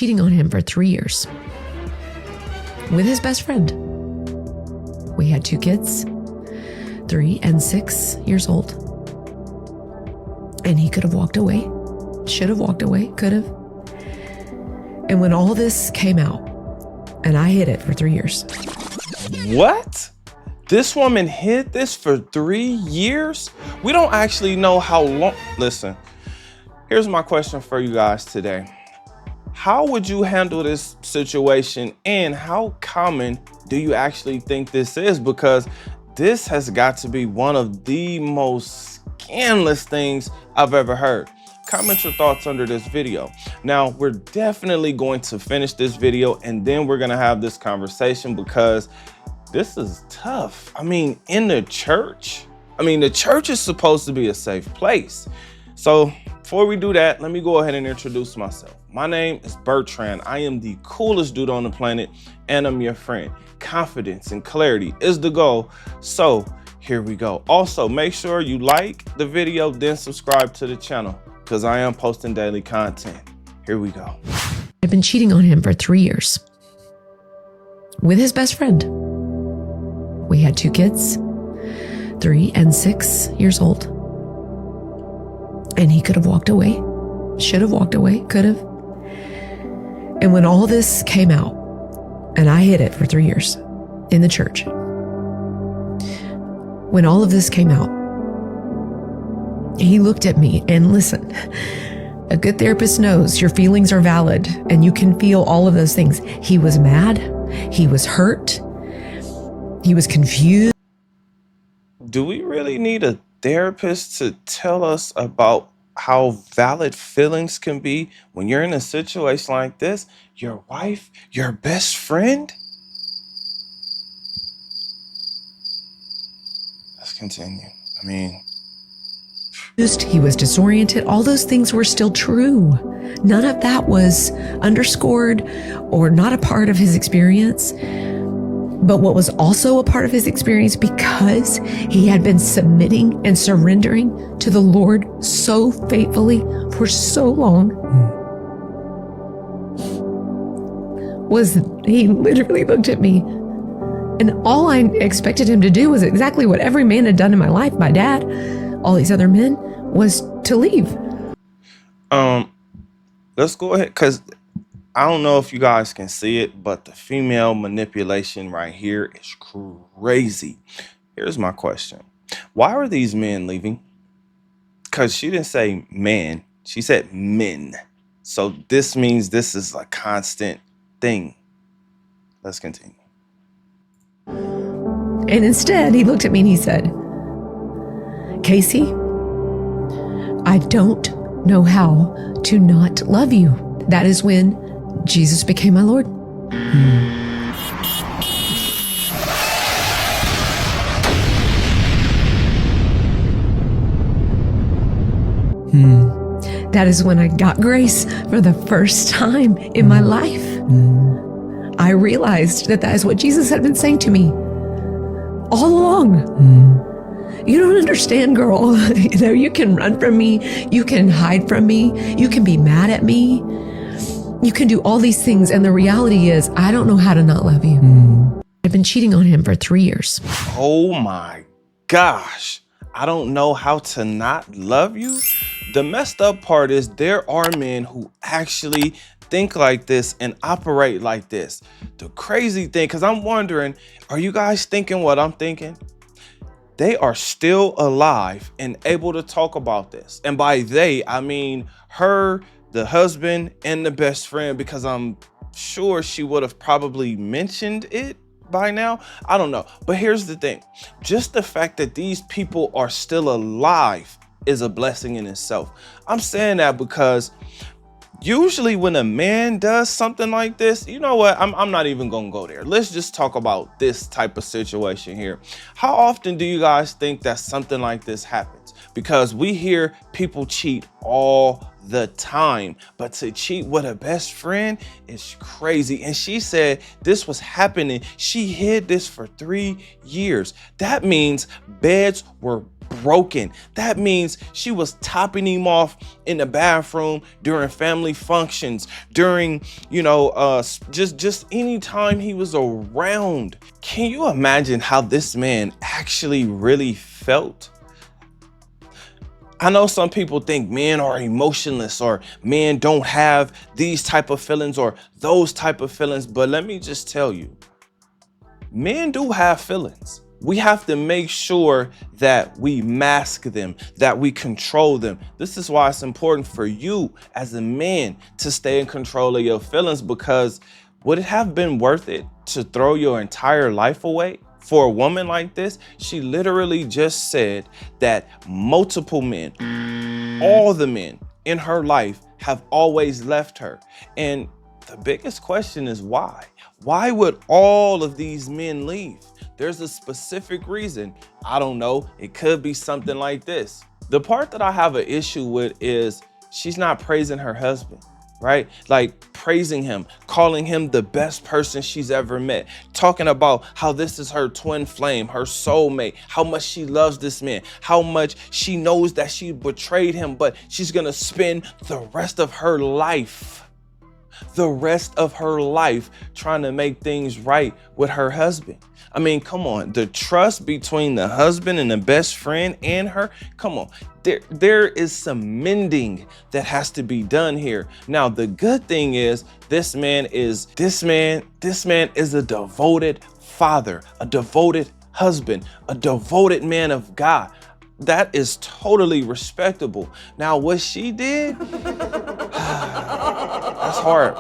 cheating on him for 3 years with his best friend. We had 2 kids, 3 and 6 years old. And he could have walked away, should have walked away, could have. And when all this came out, and I hid it for 3 years. What? This woman hid this for 3 years? We don't actually know how long. Listen, here's my question for you guys today. How would you handle this situation, and how common do you actually think this is? Because this has got to be one of the most scandalous things I've ever heard. Comment your thoughts under this video. Now, we're definitely going to finish this video and then we're gonna have this conversation because this is tough. I mean, in the church, the church is supposed to be a safe place. So before we do that, let me go ahead and introduce myself. My name is Bertrand. I am the coolest dude on the planet and I'm your friend. Confidence and clarity is the goal. So here we go. Also, make sure you like the video, then subscribe to the channel because I am posting daily content. Here we go. I've been cheating on him for 3 years with his best friend. We had 2 kids, 3 and 6 years old. And he could have walked away, should have walked away, could have. And when all this came out, and I hid it for 3 years in the church. When all of this came out, he looked at me and listen, a good therapist knows your feelings are valid and you can feel all of those things. He was mad, he was hurt, he was confused. Do we really need a therapist to tell us about how valid feelings can be when you're in a situation like this? Your wife, your best friend? Let's continue. He was disoriented. All those things were still true. None of that was underscored or not a part of his experience. But what was also a part of his experience, because he had been submitting and surrendering to the Lord so faithfully for so long, was he literally looked at me, and all I expected him to do was exactly what every man had done in my life, my dad, all these other men, was to leave. Let's go ahead, because I don't know if you guys can see it, but the female manipulation right here is crazy. Here's my question. Why are these men leaving? Because she didn't say man, she said men. So this means this is a constant thing. Let's continue. And instead, he looked at me and he said, Casey, I don't know how to not love you. That is when Jesus became my Lord. That is when I got grace for the first time in my life. I realized that that is what Jesus had been saying to me all along. You don't understand, girl. You can run from me. You can hide from me. You can be mad at me. You can do all these things. And the reality is, I don't know how to not love you. I've been cheating on him for 3 years. Oh my gosh. I don't know how to not love you. The messed up part is there are men who actually think like this and operate like this. The crazy thing, because I'm wondering, are you guys thinking what I'm thinking? They are still alive and able to talk about this. And by they, I mean her, the husband, and the best friend, because I'm sure she would have probably mentioned it by now. I don't know. But here's the thing. Just the fact that these people are still alive is a blessing in itself. I'm saying that because usually when a man does something like this, you know what? I'm not even gonna go there. Let's just talk about this type of situation here. How often do you guys think that something like this happens? Because we hear people cheat all the time, but to cheat with a best friend is crazy. And she said this was happening. She hid this for 3 years. That means beds were broken. That means she was topping him off in the bathroom during family functions, during, just any time he was around. Can you imagine how this man actually really felt? I know some people think men are emotionless or men don't have these type of feelings or those type of feelings, but let me just tell you, men do have feelings. We have to make sure that we mask them, that we control them. This is why it's important for you as a man to stay in control of your feelings, because would it have been worth it to throw your entire life away for a woman like this? She literally just said that multiple men, all the men in her life have always left her. And the biggest question is why? Why would all of these men leave? There's a specific reason. I don't know. It could be something like this. The part that I have an issue with is she's not praising her husband, right? Like praising him, calling him the best person she's ever met, talking about how this is her twin flame, her soulmate, how much she loves this man, how much she knows that she betrayed him, but she's gonna spend the rest of her life trying to make things right with her husband. I mean, come on, the trust between the husband and the best friend and her, come on, there is some mending that has to be done here. Now, the good thing is this man is a devoted father, a devoted husband, a devoted man of God. That is totally respectable. Now, what she did, that's hard.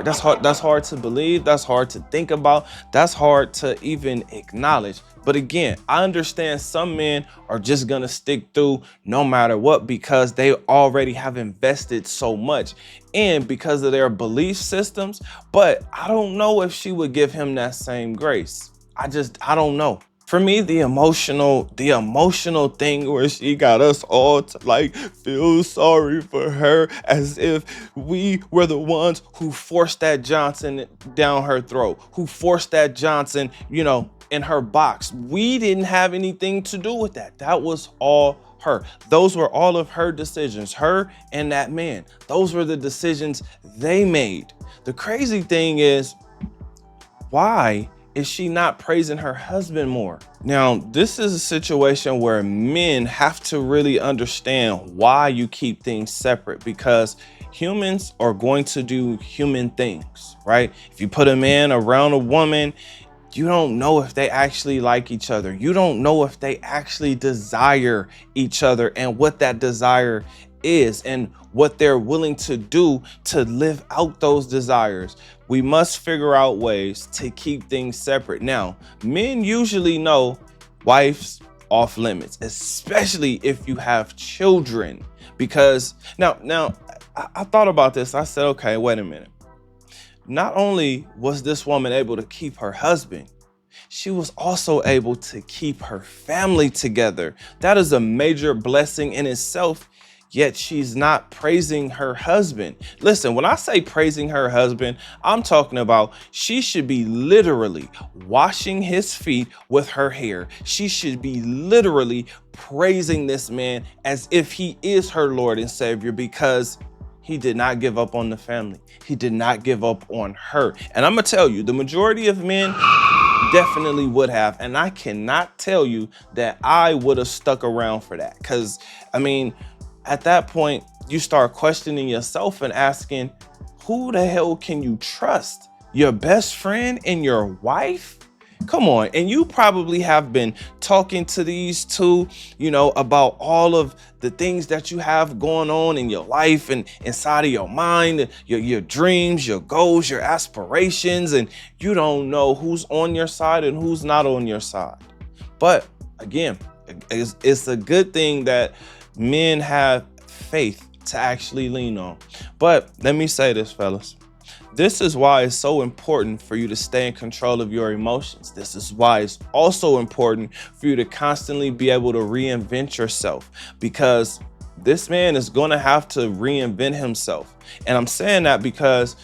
That's hard to believe. That's hard to think about. That's hard to even acknowledge. But again, I understand some men are just gonna stick through no matter what because they already have invested so much and because of their belief systems. But I don't know if she would give him that same grace. I don't know. For me, the emotional thing where she got us all to like feel sorry for her as if we were the ones who forced that Johnson down her throat, who forced that Johnson, in her box. We didn't have anything to do with that. That was all her. Those were all of her decisions, her and that man. Those were the decisions they made. The crazy thing is, why is she not praising her husband more? Now, this is a situation where men have to really understand why you keep things separate, because humans are going to do human things, right? If you put a man around a woman, you don't know if they actually like each other. You don't know if they actually desire each other and what that desire is and what they're willing to do to live out those desires. We must figure out ways to keep things separate. Now, men usually know wife's off limits, especially if you have children, because now I thought about this. I said, okay, wait a minute. Not only was this woman able to keep her husband, she was also able to keep her family together. That is a major blessing in itself. Yet she's not praising her husband. Listen, when I say praising her husband, I'm talking about she should be literally washing his feet with her hair. She should be literally praising this man as if he is her Lord and Savior, because he did not give up on the family. He did not give up on her. And I'm gonna tell you, the majority of men definitely would have. And I cannot tell you that I would have stuck around for that. Because, I mean, at that point, you start questioning yourself and asking, who the hell can you trust? Your best friend and your wife? Come on. And you probably have been talking to these two, about all of the things that you have going on in your life and inside of your mind, your dreams, your goals, your aspirations, and you don't know who's on your side and who's not on your side. But again, it's a good thing that men have faith to actually lean on. But let me say this, fellas. This is why it's so important for you to stay in control of your emotions. This is why it's also important for you to constantly be able to reinvent yourself, because this man is going to have to reinvent himself. And I'm saying that because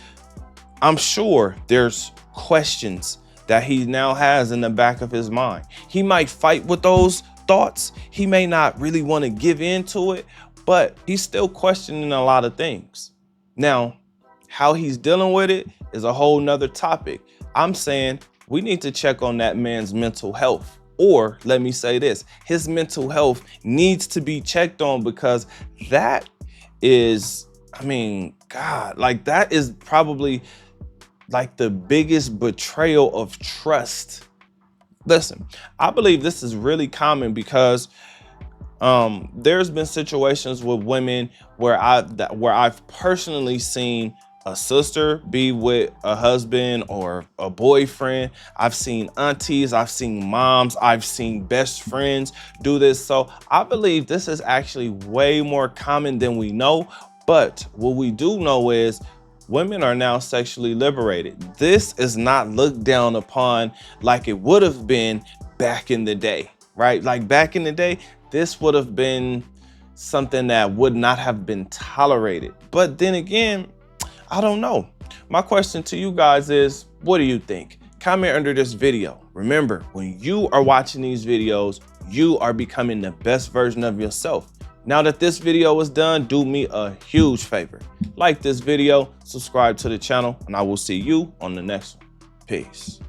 I'm sure there's questions that he now has in the back of his mind. He might fight with those thoughts. He may not really want to give into it, but he's still questioning a lot of things. Now, how he's dealing with it is a whole nother topic. I'm saying we need to check on that man's mental health. Or let me say this, his mental health needs to be checked on, because that is, I mean, God, like that is probably like the biggest betrayal of trust. Listen, I believe this is really common because there's been situations with women where I've personally seen a sister be with a husband or a boyfriend. I've seen aunties, I've seen moms, I've seen best friends do this. So I believe this is actually way more common than we know. But what we do know is women are now sexually liberated. This is not looked down upon like it would have been back in the day, right? Like back in the day, this would have been something that would not have been tolerated. But then again, I don't know. My question to you guys is, what do you think? Comment under this video. Remember, when you are watching these videos, you are becoming the best version of yourself. Now that this video is done, do me a huge favor. Like this video, subscribe to the channel, and I will see you on the next one. Peace.